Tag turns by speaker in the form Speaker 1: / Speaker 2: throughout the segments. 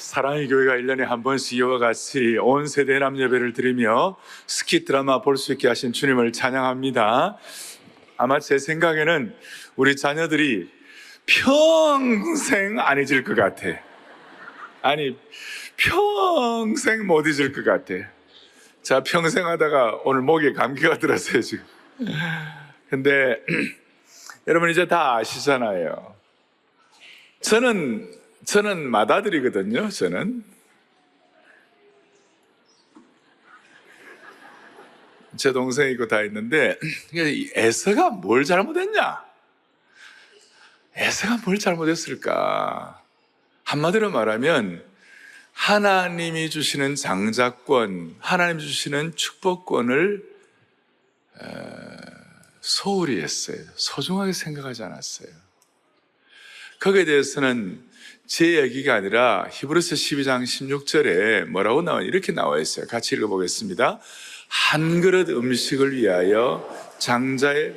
Speaker 1: 사랑의 교회가 1년에 한 번씩 이와 같이 온 세대 남 예배를 드리며 스킷 드라마 볼 수 있게 하신 주님을 찬양합니다. 아마 제 생각에는 우리 자녀들이 평생 안 잊을 것 같아. 아니, 평생 못 잊을 것 같아. 자, 평생 하다가 오늘 목에 감기가 들었어요, 지금. 근데 여러분 이제 다 아시잖아요. 저는 맏아들이거든요. 저는 제 동생이 있고 다 있는데 에서가 뭘 잘못했냐? 에서가 뭘 잘못했을까? 한마디로 말하면 하나님이 주시는 장자권, 하나님이 주시는 축복권을 소홀히 했어요. 소중하게 생각하지 않았어요. 거기에 대해서는 제 얘기가 아니라 히브리서 12장 16절에 뭐라고 이렇게 나와 있어요. 같이 읽어보겠습니다. 한 그릇 음식을 위하여 장자의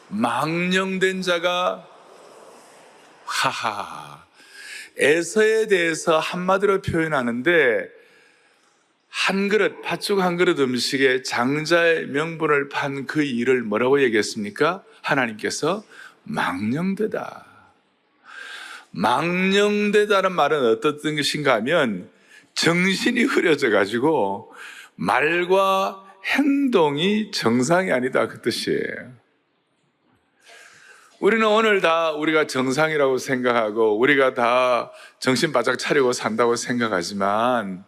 Speaker 1: 망령된 자가 에서에 대해서 한마디로 표현하는데 한 그릇, 팥죽 한 그릇 음식에 장자의 명분을 판 그 일을 뭐라고 얘기했습니까? 하나님께서 망령되다. 망령되다는 말은 어떤 것인가 하면 정신이 흐려져 가지고 말과 행동이 정상이 아니다, 그 뜻이에요. 우리는 오늘 다 우리가 정상이라고 생각하고 우리가 다 정신 바짝 차리고 산다고 생각하지만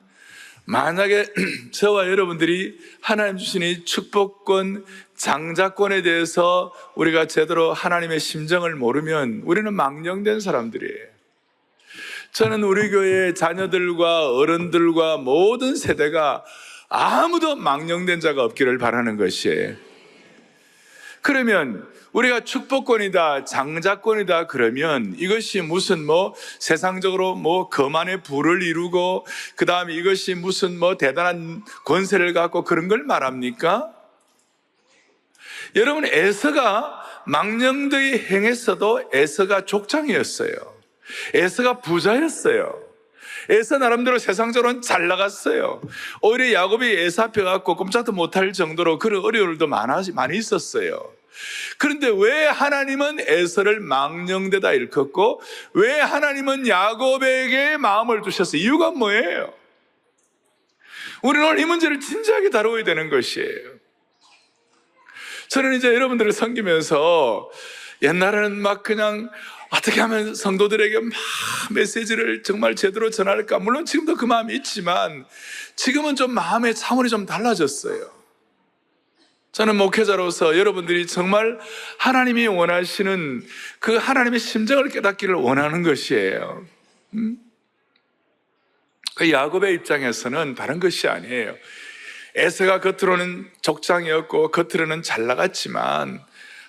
Speaker 1: 만약에 저와 여러분들이 하나님 주신 이 축복권, 장자권에 대해서 우리가 제대로 하나님의 심정을 모르면 우리는 망령된 사람들이에요. 저는 우리 교회의 자녀들과 어른들과 모든 세대가 아무도 망령된 자가 없기를 바라는 것이에요. 그러면 우리가 축복권이다, 장자권이다 그러면 이것이 무슨 세상적으로 거만의 부를 이루고 그 다음에 이것이 무슨 대단한 권세를 갖고 그런 걸 말합니까? 여러분, 에서가 망령되게 행했어도 에서가 족장이었어요. 에서가 부자였어요. 에서 나름대로 세상적으로는 잘 나갔어요. 오히려 야곱이 에서 앞에 갖고 꼼짝도 못할 정도로 그런 어려움도 많이 있었어요. 그런데 왜 하나님은 에서를 망령되다 일컫고 왜 하나님은 야곱에게 마음을 주셨어요? 이유가 뭐예요? 우리는 오늘 이 문제를 진지하게 다루어야 되는 것이에요. 저는 이제 여러분들을 섬기면서 옛날에는 그냥 어떻게 하면 성도들에게 메시지를 정말 제대로 전할까? 물론 지금도 그 마음이 있지만 지금은 좀 마음의 차원이 좀 달라졌어요. 저는 목회자로서 여러분들이 정말 하나님이 원하시는 그 하나님의 심정을 깨닫기를 원하는 것이에요. 그 야곱의 입장에서는 다른 것이 아니에요. 에서가 겉으로는 족장이었고 겉으로는 잘 나갔지만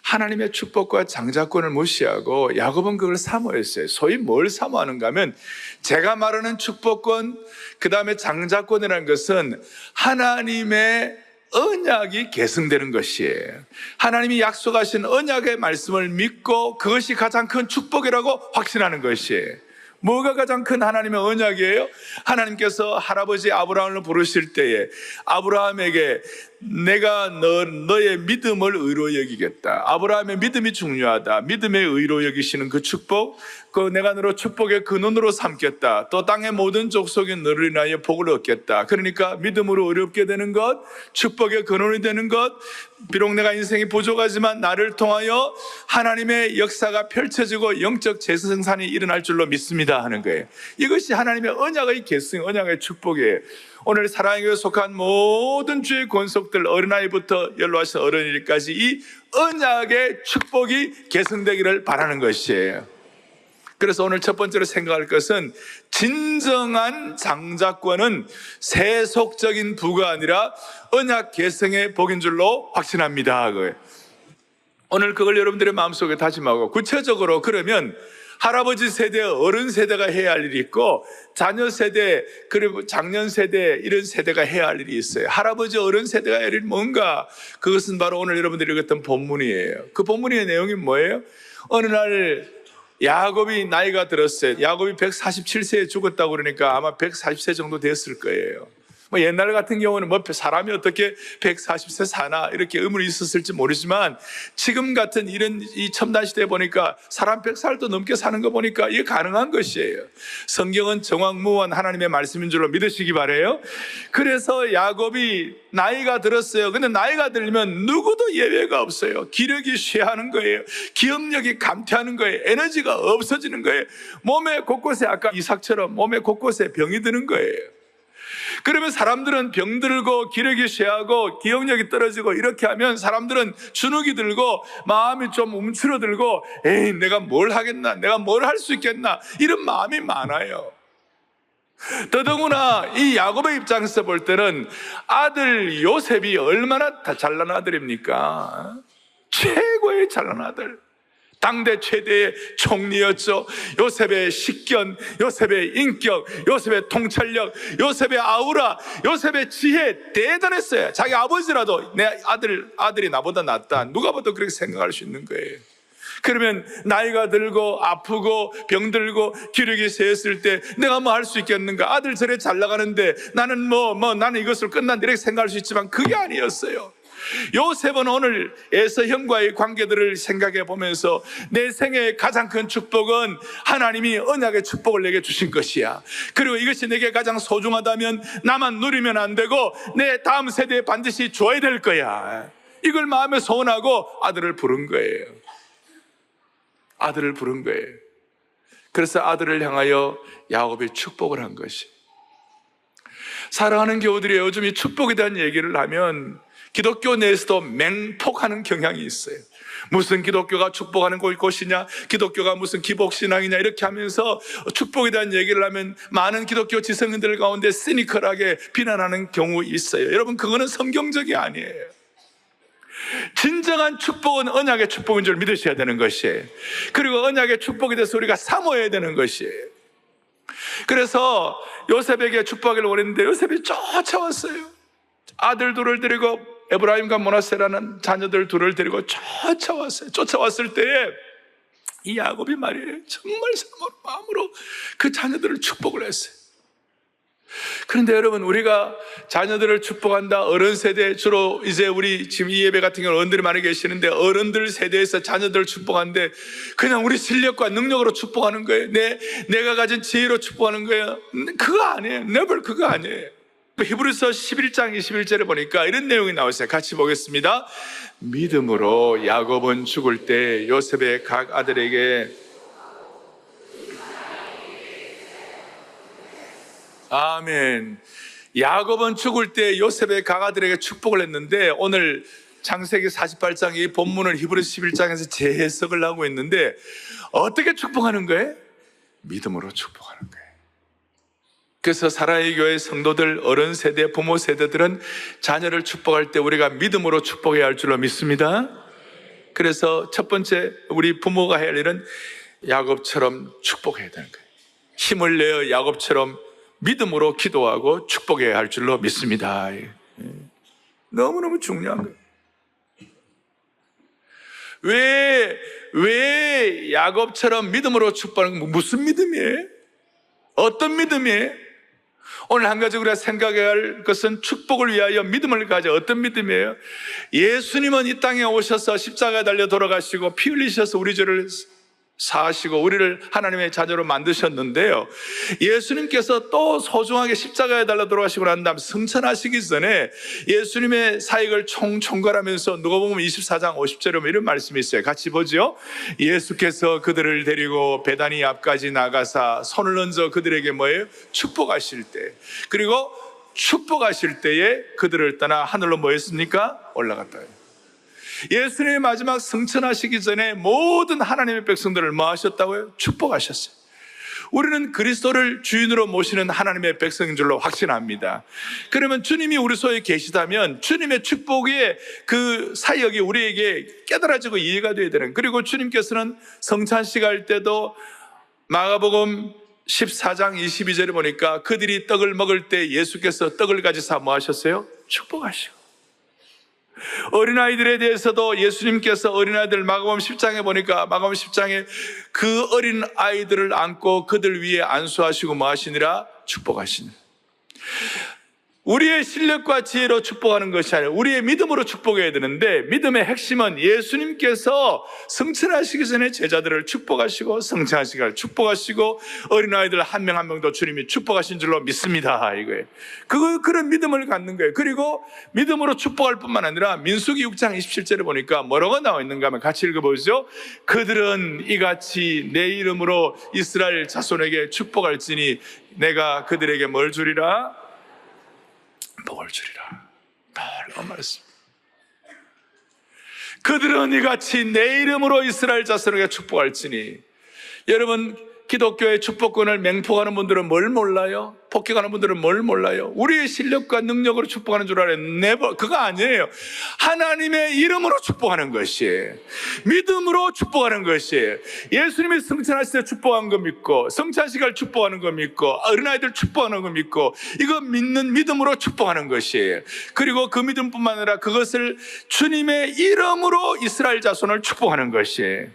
Speaker 1: 하나님의 축복과 장자권을 무시하고 야곱은 그걸 사모했어요. 소위 뭘 사모하는가 하면 제가 말하는 축복권, 그 다음에 장자권이라는 것은 하나님의 언약이 계승되는 것이에요. 하나님이 약속하신 언약의 말씀을 믿고 그것이 가장 큰 축복이라고 확신하는 것이에요. 뭐가 가장 큰 하나님의 언약이에요? 하나님께서 할아버지 아브라함을 부르실 때에 아브라함에게 내가 너의 믿음을 의로 여기겠다. 아브라함의 믿음이 중요하다. 믿음의 의로 여기시는 그 축복, 내가 너로 축복의 근원으로 삼겠다. 또 땅의 모든 족속이 너를 인하여 복을 얻겠다. 그러니까 믿음으로 어렵게 되는 것, 축복의 근원이 되는 것, 비록 내가 인생이 부족하지만 나를 통하여 하나님의 역사가 펼쳐지고 영적 재생산이 일어날 줄로 믿습니다 하는 거예요. 이것이 하나님의 언약의 계승, 언약의 축복이에요. 오늘 사랑의 교회에 속한 모든 주의 권속들, 어린아이부터 연로하신 어른이까지 이 언약의 축복이 계승되기를 바라는 것이에요. 그래서 오늘 첫 번째로 생각할 것은 진정한 장자권은 세속적인 부가 아니라 언약 계승의 복인 줄로 확신합니다. 오늘 그걸 여러분들의 마음속에 다짐하고 구체적으로 그러면 할아버지 세대, 어른 세대가 해야 할 일이 있고 자녀 세대, 그리고 장년 세대 이런 세대가 해야 할 일이 있어요. 할아버지, 어른 세대가 해야 할 일이 뭔가? 그것은 바로 오늘 여러분들이 읽었던 본문이에요. 그 본문의 내용이 뭐예요? 어느 날 야곱이 나이가 들었어요. 야곱이 147세에 죽었다고 그러니까 아마 140세 정도 됐을 거예요. 뭐 옛날 같은 경우는 뭐 사람이 어떻게 140세 사나 이렇게 의문이 있었을지 모르지만 지금 같은 이런 이 첨단 시대에 보니까 사람 100살도 넘게 사는 거 보니까 이게 가능한 것이에요. 성경은 정확무한 하나님의 말씀인 줄로 믿으시기 바라요. 그래서 야곱이 나이가 들었어요. 근데 나이가 들면 누구도 예외가 없어요. 기력이 쇠하는 거예요. 기억력이 감퇴하는 거예요. 에너지가 없어지는 거예요. 몸에 곳곳에 아까 이삭처럼 몸에 곳곳에 병이 드는 거예요. 그러면 사람들은 병들고 기력이 쇠하고 기억력이 떨어지고 이렇게 하면 사람들은 주눅이 들고 마음이 좀 움츠러들고 에이 내가 뭘 하겠나, 내가 뭘 할 수 있겠나, 이런 마음이 많아요. 더더구나 이 야곱의 입장에서 볼 때는 아들 요셉이 얼마나 다 잘난 아들입니까? 최고의 잘난 아들, 당대 최대의 총리였죠. 요셉의 식견, 요셉의 인격, 요셉의 통찰력, 요셉의 아우라, 요셉의 지혜 대단했어요. 자기 아버지라도 내 아들이 나보다 낫다, 누가 봐도 그렇게 생각할 수 있는 거예요. 그러면 나이가 들고 아프고 병들고 기력이 쇠했을 때 내가 뭐 할 수 있겠는가? 아들 저래 잘 나가는데 나는 나는 이것을 끝난다 이렇게 생각할 수 있지만 그게 아니었어요. 요셉은 오늘 에서 형과의 관계들을 생각해 보면서 내 생애의 가장 큰 축복은 하나님이 언약의 축복을 내게 주신 것이야. 그리고 이것이 내게 가장 소중하다면 나만 누리면 안 되고 내 다음 세대에 반드시 줘야 될 거야. 이걸 마음에 소원하고 아들을 부른 거예요. 아들을 부른 거예요. 그래서 아들을 향하여 야곱이 축복을 한 것이. 사랑하는 교우들이 요즘 이 축복에 대한 얘기를 하면 기독교 내에서도 맹폭하는 경향이 있어요. 무슨 기독교가 축복하는 곳이냐, 기독교가 무슨 기복신앙이냐 이렇게 하면서 축복에 대한 얘기를 하면 많은 기독교 지성인들 가운데 시니컬하게 비난하는 경우 있어요. 여러분, 그거는 성경적이 아니에요. 진정한 축복은 언약의 축복인 줄 믿으셔야 되는 것이에요. 그리고 언약의 축복에 대해서 우리가 사모해야 되는 것이에요. 그래서 요셉에게 축복하기를 원했는데 요셉이 쫓아왔어요. 아들 둘을 데리고 에브라임과 므낫세라는 자녀들 둘을 데리고 쫓아왔어요. 쫓아왔을 때에 이 야곱이 말이에요, 정말 마음으로 그 자녀들을 축복을 했어요. 그런데 여러분, 우리가 자녀들을 축복한다, 어른 세대, 주로 이제 우리 지금 이 예배 같은 경우는 어른들이 많이 계시는데 어른들 세대에서 자녀들을 축복하는데 그냥 우리 실력과 능력으로 축복하는 거예요. 내가 가진 지혜로 축복하는 거예요. 그거 아니에요. never 그거 아니에요. 히브리서 11장 21절에 보니까 이런 내용이 나오세요. 같이 보겠습니다. 믿음으로 야곱은 죽을 때 요셉의 각 아들에게 아멘. 야곱은 죽을 때 요셉의 각 아들에게 축복을 했는데 오늘 창세기 48장 이 본문을 히브리서 11장에서 재해석을 하고 있는데 어떻게 축복하는 거예요? 믿음으로 축복하는 거예요. 그래서 사랑의 교회 성도들, 어른 세대, 부모 세대들은 자녀를 축복할 때 우리가 믿음으로 축복해야 할 줄로 믿습니다. 그래서 첫 번째 우리 부모가 해야 할 일은 야곱처럼 축복해야 되는 거예요. 힘을 내어 야곱처럼 믿음으로 기도하고 축복해야 할 줄로 믿습니다. 너무너무 중요한 거예요. 왜 야곱처럼 믿음으로 축복하는 거? 무슨 믿음이에요? 어떤 믿음이에요? 오늘 한 가지 우리가 생각해야 할 것은 축복을 위하여 믿음을 가져. 어떤 믿음이에요? 예수님은 이 땅에 오셔서 십자가에 달려 돌아가시고 피 흘리셔서 우리 죄를 사하시고 우리를 하나님의 자녀로 만드셨는데요, 예수님께서 또 소중하게 십자가에 달려 돌아가시고 난 다음 승천하시기 전에 예수님의 사역을 총괄하면서 누가복음 24장 50절에 보면 이런 말씀이 있어요. 같이 보죠. 예수께서 그들을 데리고 베다니 앞까지 나가사 손을 얹어 그들에게 뭐예요? 축복하실 때, 그리고 축복하실 때에 그들을 떠나 하늘로 뭐 했습니까? 올라갔다. 예수님의 마지막 승천하시기 전에 모든 하나님의 백성들을 뭐 하셨다고요? 축복하셨어요. 우리는 그리스도를 주인으로 모시는 하나님의 백성인 줄로 확신합니다. 그러면 주님이 우리 속에 계시다면 주님의 축복의 그 사역이 우리에게 깨달아지고 이해가 되어야 되는, 그리고 주님께서는 성찬식 할 때도 마가복음 14장 22절에 보니까 그들이 떡을 먹을 때 예수께서 떡을 가지사 뭐 하셨어요? 축복하시고. 어린아이들에 대해서도 예수님께서 어린아이들 마가복음 10장에 보니까 마가복음 10장에 그 어린아이들을 안고 그들 위에 안수하시고 뭐 하시니라? 축복하시니. 우리의 실력과 지혜로 축복하는 것이 아니라 우리의 믿음으로 축복해야 되는데, 믿음의 핵심은 예수님께서 승천하시기 전에 제자들을 축복하시고 승천하시기를 축복하시고 어린아이들 한 명 한 명도 주님이 축복하신 줄로 믿습니다, 이거예요. 그런 믿음을 갖는 거예요. 그리고 믿음으로 축복할 뿐만 아니라 민수기 6장 27절에 보니까 뭐라고 나와 있는가 하면 같이 읽어보죠. 그들은 이같이 내 이름으로 이스라엘 자손에게 축복할지니 내가 그들에게 뭘 주리라? 복을 주리라. 놀라운 말씀. 그들은 이같이 내 이름으로 이스라엘 자손에게 축복할지니. 여러분, 기독교의 축복권을 맹폭하는 분들은 뭘 몰라요? 폭격하는 분들은 뭘 몰라요? 우리의 실력과 능력으로 축복하는 줄 알아요. never. 그거 아니에요. 하나님의 이름으로 축복하는 것이에요. 믿음으로 축복하는 것이에요. 예수님이 승천하실 때 축복한 거 믿고, 성찬식을 축복하는 거 믿고, 어린아이들 축복하는 거 믿고, 이거 믿는 믿음으로 축복하는 것이에요. 그리고 그 믿음뿐만 아니라 그것을 주님의 이름으로 이스라엘 자손을 축복하는 것이에요.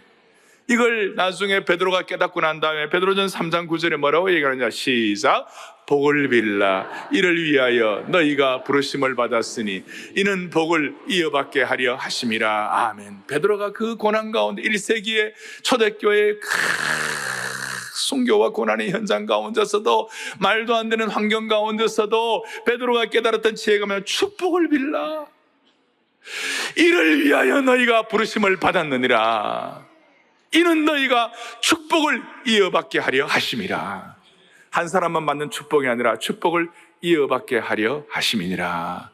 Speaker 1: 이걸 나중에 베드로가 깨닫고 난 다음에 베드로전 3장 9절에 뭐라고 얘기하느냐? 시작. 복을 빌라. 이를 위하여 너희가 부르심을 받았으니 이는 복을 이어받게 하려 하심이라. 아멘. 베드로가 그 고난 가운데 1세기의 초대교회의 순교와 고난의 현장 가운데서도, 말도 안 되는 환경 가운데서도 베드로가 깨달았던 지혜가 뭐냐면 축복을 빌라. 이를 위하여 너희가 부르심을 받았느니라. 이는 너희가 축복을 이어받게 하려 하심이라. 한 사람만 받는 축복이 아니라 축복을 이어받게 하려 하심이니라.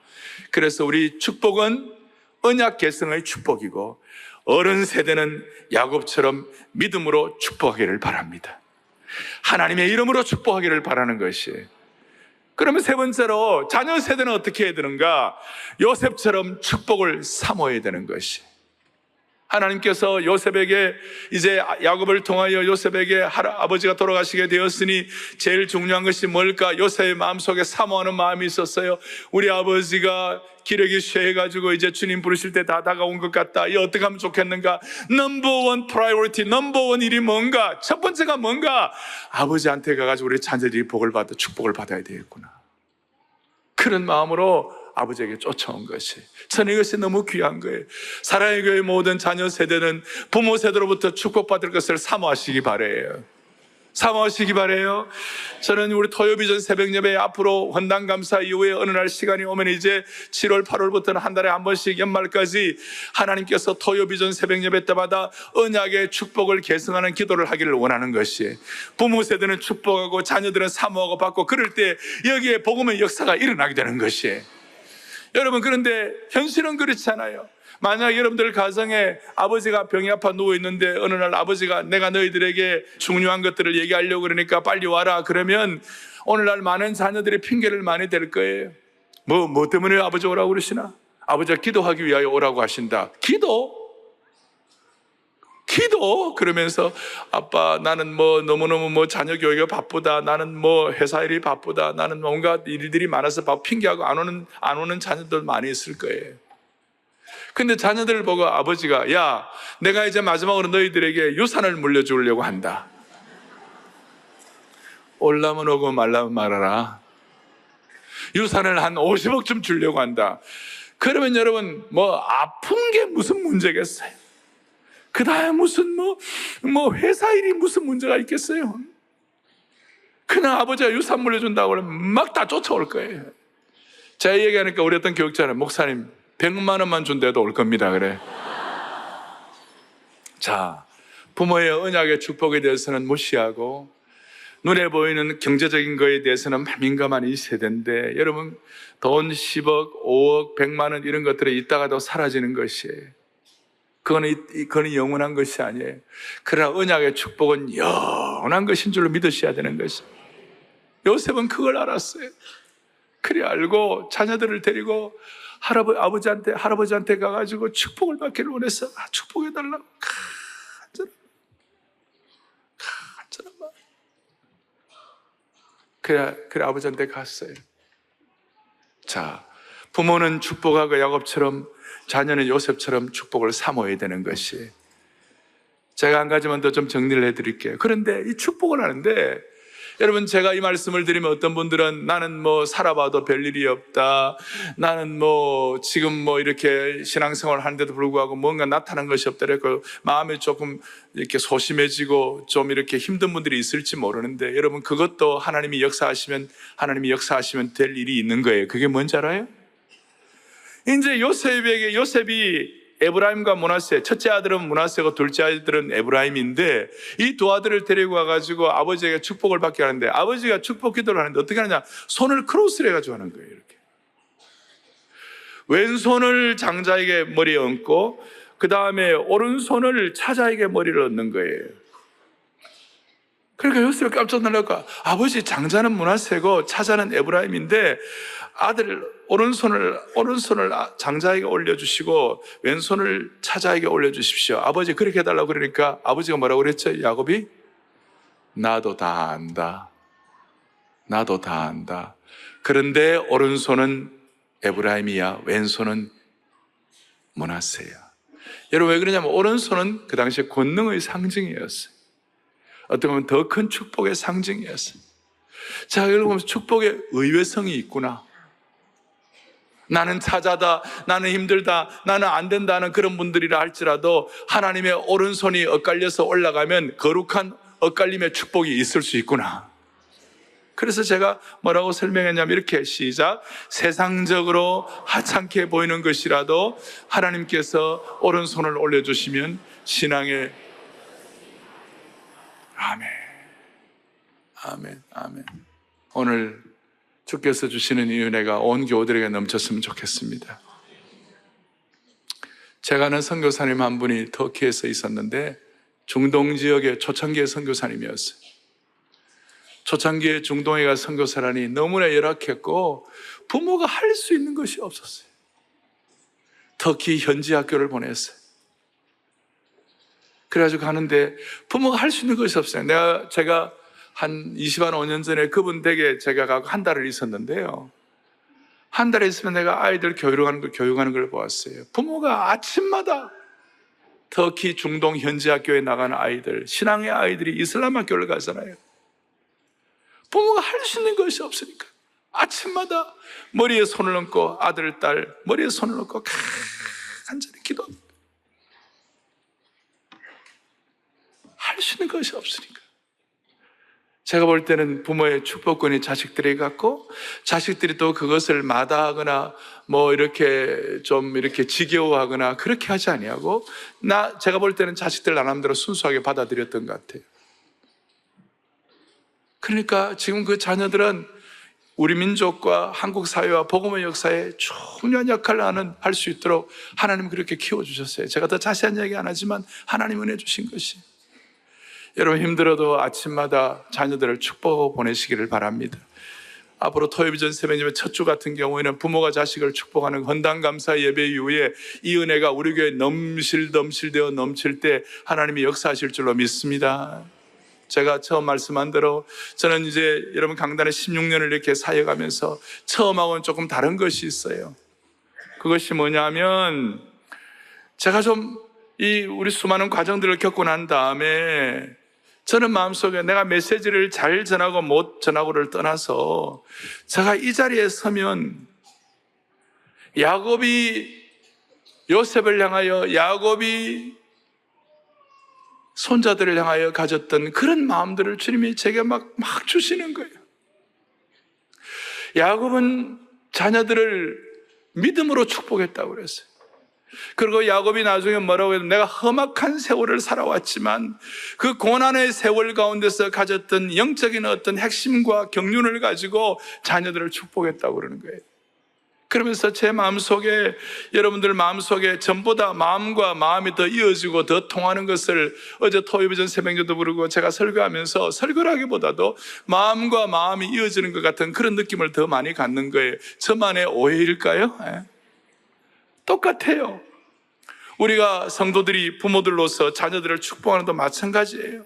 Speaker 1: 그래서 우리 축복은 언약 계승의 축복이고, 어른 세대는 야곱처럼 믿음으로 축복하기를 바랍니다. 하나님의 이름으로 축복하기를 바라는 것이에요. 그러면 세 번째로 자녀 세대는 어떻게 해야 되는가? 요셉처럼 축복을 사모해야 되는 것이에요. 하나님께서 요셉에게, 이제 야곱을 통하여 요셉에게 아버지가 돌아가시게 되었으니 제일 중요한 것이 뭘까? 요셉의 마음속에 사모하는 마음이 있었어요. 우리 아버지가 기력이 쇠해가지고 이제 주님 부르실 때 다 다가온 것 같다. 이 어떻게 하면 좋겠는가? 넘버원 프라이어리티, 넘버원 일이 뭔가? 첫 번째가 뭔가? 아버지한테 가가지고 우리 자녀들이 축복을 받아야 되겠구나. 그런 마음으로 아버지에게 쫓아온 것이, 저는 이것이 너무 귀한 거예요. 사랑의 교회 모든 자녀 세대는 부모 세대로부터 축복받을 것을 사모하시기 바라요. 사모하시기 바라요. 저는 우리 토요비전 새벽 예배 앞으로 헌당 감사 이후에 어느 날 시간이 오면 이제 7월 8월부터는 한 달에 한 번씩 연말까지 하나님께서 토요비전 새벽 예배 때마다 언약의 축복을 계승하는 기도를 하기를 원하는 것이에요. 부모 세대는 축복하고 자녀들은 사모하고 받고, 그럴 때 여기에 복음의 역사가 일어나게 되는 것이에요. 여러분, 그런데 현실은 그렇지 않아요. 만약 여러분들 가정에 아버지가 병이 아파 누워있는데 어느 날 아버지가 내가 너희들에게 중요한 것들을 얘기하려고 그러니까 빨리 와라 그러면 오늘날 많은 자녀들이 핑계를 많이 댈 거예요. 뭐 때문에 아버지 오라고 그러시나? 아버지가 기도하기 위하여 오라고 하신다. 기도? 그러면서 아빠 나는 너무너무 자녀 교육이 바쁘다, 나는 회사 일이 바쁘다, 나는 뭔가 일들이 많아서 핑계하고 안 오는 자녀들 많이 있을 거예요. 근데 자녀들을 보고 아버지가, 야, 내가 이제 마지막으로 너희들에게 유산을 물려주려고 한다. 올라면 오고 말라면 말아라. 유산을 한 50억쯤 주려고 한다. 그러면 여러분, 아픈 게 무슨 문제겠어요? 그 다음에 무슨 회사 일이 무슨 문제가 있겠어요? 그냥 아버지가 유산 물려준다고 그러면 막 다 쫓아올 거예요. 제가 얘기하니까 우리 어떤 교육자는, 목사님 100만 원만 준대도 올 겁니다. 그래. 자, 부모의 언약의 축복에 대해서는 무시하고 눈에 보이는 경제적인 거에 대해서는 민감한 이 세대인데, 여러분, 돈 10억, 5억, 100만 원 이런 것들이 있다가도 사라지는 것이에요. 그거는 영원한 것이 아니에요. 그러나 언약의 축복은 영원한 것인 줄로 믿으셔야 되는 것이에요. 요셉은 그걸 알았어요. 그래 알고 자녀들을 데리고 할아버지한테 가가지고 축복을 받기를 원해서, 축복해달라고 간절한 마음. 그래 아버지한테 갔어요. 자, 부모는 축복하고 야곱처럼, 자녀는 요셉처럼 축복을 사모해야 되는 것이. 제가 한 가지만 더 좀 정리를 해드릴게요. 그런데 이 축복을 하는데, 여러분, 제가 이 말씀을 드리면 어떤 분들은 나는 뭐 살아봐도 별일이 없다, 나는 뭐 지금 뭐 이렇게 신앙생활을 하는데도 불구하고 뭔가 나타난 것이 없다, 그래서 마음이 조금 이렇게 소심해지고 좀 이렇게 힘든 분들이 있을지 모르는데, 여러분, 그것도 하나님이 역사하시면 될 일이 있는 거예요. 그게 뭔지 알아요? 이제 요셉이 에브라임과 므낫세, 첫째 아들은 므낫세고 둘째 아들은 에브라임인데, 이 두 아들을 데리고 와가지고 아버지에게 축복을 받게 하는데, 아버지가 축복 기도를 하는데 어떻게 하느냐, 손을 크로스를 해가지고 하는 거예요. 이렇게 왼손을 장자에게 머리에 얹고 그 다음에 오른손을 차자에게 머리를 얹는 거예요. 그러니까 요셉이 깜짝 놀랄까, 아버지 장자는 므낫세고 차자는 에브라임인데 오른손을 장자에게 올려주시고 왼손을 차자에게 올려주십시오. 아버지 그렇게 해달라고 그러니까 아버지가 뭐라고 그랬죠? 야곱이 나도 다 안다. 그런데 오른손은 에브라임이야, 왼손은 므낫세야. 여러분, 왜 그러냐면 오른손은 그 당시에 권능의 상징이었어요. 어떻게 보면 더 큰 축복의 상징이었어요. 자, 여러분, 축복의 의외성이 있구나. 나는 차자다, 나는 힘들다, 나는 안 된다는 그런 분들이라 할지라도 하나님의 오른손이 엇갈려서 올라가면 거룩한 엇갈림의 축복이 있을 수 있구나. 그래서 제가 뭐라고 설명했냐면 이렇게, 시작. 세상적으로 하찮게 보이는 것이라도 하나님께서 오른손을 올려주시면 신앙의 아멘. 오늘 주께서 주시는 이 은혜가 온 교우들에게 넘쳤으면 좋겠습니다. 제가 아는 선교사님 한 분이 터키에서 있었는데 중동 지역의 초창기의 선교사님이었어요. 초창기에 중동에 가 선교사라니 너무나 열악했고 부모가 할 수 있는 것이 없었어요. 터키 현지 학교를 보냈어요. 그래가지고 가는데 부모가 할 수 있는 것이 없어요. 제가 한 25년 전에 그분 댁에 제가 가고 한 달을 있었는데요. 한 달에 있으면 내가 아이들 교육하는 걸 보았어요. 부모가 아침마다 터키 중동 현지 학교에 나가는 아이들, 신앙의 아이들이 이슬람 학교를 가잖아요. 부모가 할 수 있는 것이 없으니까 아침마다 머리에 손을 얹고 아들, 딸 머리에 손을 얹고 간절히 기도합니다. 할 수 있는 것이 없으니까. 제가 볼 때는 부모의 축복권이 자식들에게 갔고, 자식들이 또 그것을 마다하거나 뭐 이렇게 좀 이렇게 지겨워하거나 그렇게 하지 아니하고, 제가 볼 때는 자식들 나름대로 순수하게 받아들였던 것 같아요. 그러니까 지금 그 자녀들은 우리 민족과 한국 사회와 복음의 역사에 중요한 역할을 할 수 있도록 하나님 그렇게 키워주셨어요. 제가 더 자세한 이야기 안 하지만 하나님 은혜 주신 것이. 여러분, 힘들어도 아침마다 자녀들을 축복하고 보내시기를 바랍니다. 앞으로 토요비전 새벽예배 첫 주 같은 경우에는 부모가 자식을 축복하는 헌당감사 예배 이후에 이 은혜가 우리 교회에 넘실되어 넘칠 때 하나님이 역사하실 줄로 믿습니다. 제가 처음 말씀한 대로 저는 이제 여러분 강단에 16년을 이렇게 사역하면서 처음하고는 조금 다른 것이 있어요. 그것이 뭐냐면, 제가 좀 우리 수많은 과정들을 겪고 난 다음에 저는 마음속에 내가 메시지를 잘 전하고 못 전하고를 떠나서 제가 이 자리에 서면 야곱이 요셉을 향하여, 야곱이 손자들을 향하여 가졌던 그런 마음들을 주님이 제게 막 주시는 거예요. 야곱은 자녀들을 믿음으로 축복했다고 그랬어요. 그리고 야곱이 나중에 뭐라고 해도 내가 험악한 세월을 살아왔지만 그 고난의 세월 가운데서 가졌던 영적인 어떤 핵심과 경륜을 가지고 자녀들을 축복했다고 그러는 거예요. 그러면서 제 마음속에, 여러분들 마음속에 전보다 마음과 마음이 더 이어지고 더 통하는 것을 어제 토요일전 새벽기도 부르고 제가 설교하면서 설교라기보다도 마음과 마음이 이어지는 것 같은 그런 느낌을 더 많이 갖는 거예요. 저만의 오해일까요? 똑같아요. 우리가 성도들이 부모들로서 자녀들을 축복하는 것도 마찬가지예요.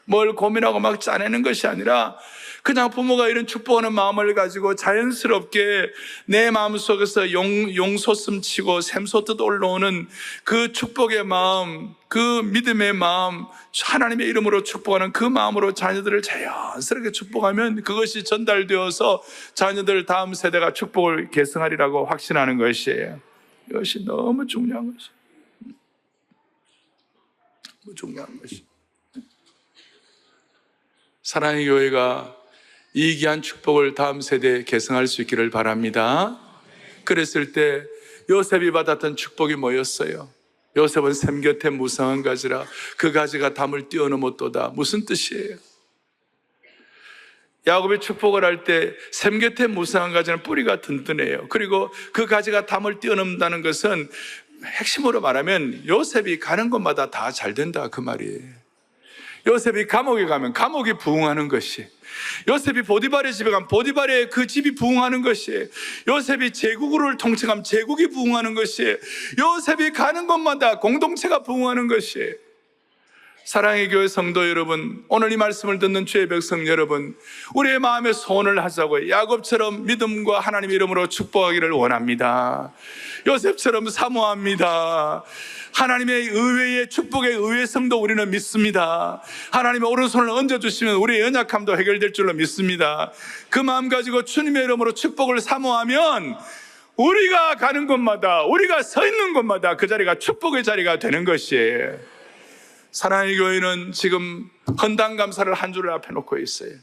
Speaker 1: 뭘 고민하고 막 짜내는 것이 아니라 그냥 부모가 이런 축복하는 마음을 가지고 자연스럽게 내 마음속에서 용솟음 치고 샘솟듯 올라오는 그 축복의 마음, 그 믿음의 마음, 하나님의 이름으로 축복하는 그 마음으로 자녀들을 자연스럽게 축복하면 그것이 전달되어서 자녀들 다음 세대가 축복을 계승하리라고 확신하는 것이에요. 이것이 너무 중요한 것이에요. 너무 중요한 것이에요. 사랑의 교회가 이 귀한 축복을 다음 세대에 계승할 수 있기를 바랍니다. 그랬을 때 요셉이 받았던 축복이 뭐였어요? 요셉은 샘 곁에 무성한 가지라 그 가지가 담을 뛰어넘었도다. 무슨 뜻이에요? 야곱이 축복을 할 때 샘 곁에 무성한 가지는 뿌리가 든든해요. 그리고 그 가지가 담을 뛰어넘는다는 것은 핵심으로 말하면 요셉이 가는 곳마다 다 잘 된다 그 말이에요. 요셉이 감옥에 가면 감옥이 부흥하는 것이, 요셉이 보디발의 집에 가면 보디발의 그 집이 부흥하는 것이, 요셉이 제국을 통칭하면 제국이 부흥하는 것이, 요셉이 가는 곳마다 공동체가 부흥하는 것이. 사랑의 교회 성도 여러분, 오늘 이 말씀을 듣는 주의 백성 여러분, 우리의 마음에 소원을 하자고요. 야곱처럼 믿음과 하나님의 이름으로 축복하기를 원합니다. 요셉처럼 사모합니다. 하나님의 의외의 축복의 의외성도 우리는 믿습니다. 하나님의 오른손을 얹어주시면 우리의 연약함도 해결될 줄로 믿습니다. 그 마음 가지고 주님의 이름으로 축복을 사모하면 우리가 가는 곳마다, 우리가 서 있는 곳마다 그 자리가 축복의 자리가 되는 것이에요. 사랑의 교회는 지금 헌당 감사를 한 주를 앞에 놓고 있어요.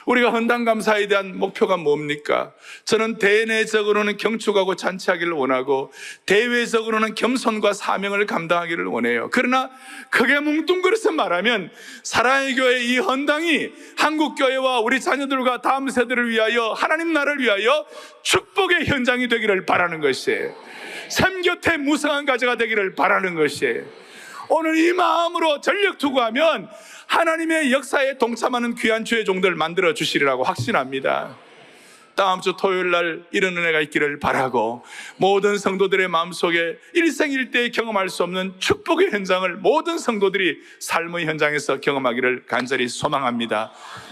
Speaker 1: 우리가 헌당 감사에 대한 목표가 뭡니까? 저는 대내적으로는 경축하고 잔치하기를 원하고 대외적으로는 겸손과 사명을 감당하기를 원해요. 그러나 크게 뭉뚱그려서 말하면 사랑의 교회 이 헌당이 한국교회와 우리 자녀들과 다음 세대를 위하여, 하나님 나라를 위하여 축복의 현장이 되기를 바라는 것이에요. 샘 곁에 무성한 가지가 되기를 바라는 것이에요. 오늘 이 마음으로 전력 투구하면 하나님의 역사에 동참하는 귀한 주의 종들 만들어 주시리라고 확신합니다. 다음 주 토요일 날 이런 은혜가 있기를 바라고, 모든 성도들의 마음속에 일생일대에 경험할 수 없는 축복의 현장을 모든 성도들이 삶의 현장에서 경험하기를 간절히 소망합니다.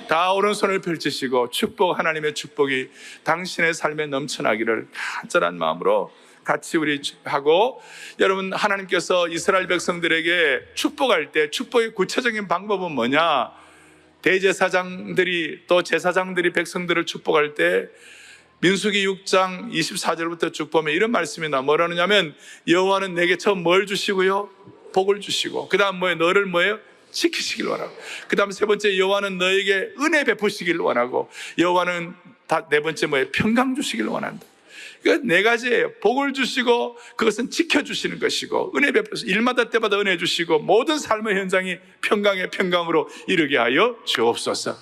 Speaker 1: 다 오른손을 펼치시고 축복, 하나님의 축복이 당신의 삶에 넘쳐나기를 간절한 마음으로 같이 우리 하고, 여러분, 하나님께서 이스라엘 백성들에게 축복할 때 축복의 구체적인 방법은 뭐냐? 대제사장들이, 또 제사장들이 백성들을 축복할 때 민수기 6장 24절부터 쭉 보면 이런 말씀이 뭐라느냐면, 여호와는 내게 처음 뭘 주시고요? 복을 주시고, 그 다음 뭐예요? 너를 뭐예요? 지키시길 원하고, 그 다음 세 번째 여호와는 너에게 은혜 베푸시길 원하고, 여호와는 네 번째 뭐예요? 평강 주시길 원한다. 그 네 가지예요. 복을 주시고 그것은 지켜주시는 것이고, 은혜 베풀어서 일마다 때마다 은혜 주시고, 모든 삶의 현장이 평강의 평강으로 이르게 하여 주옵소서.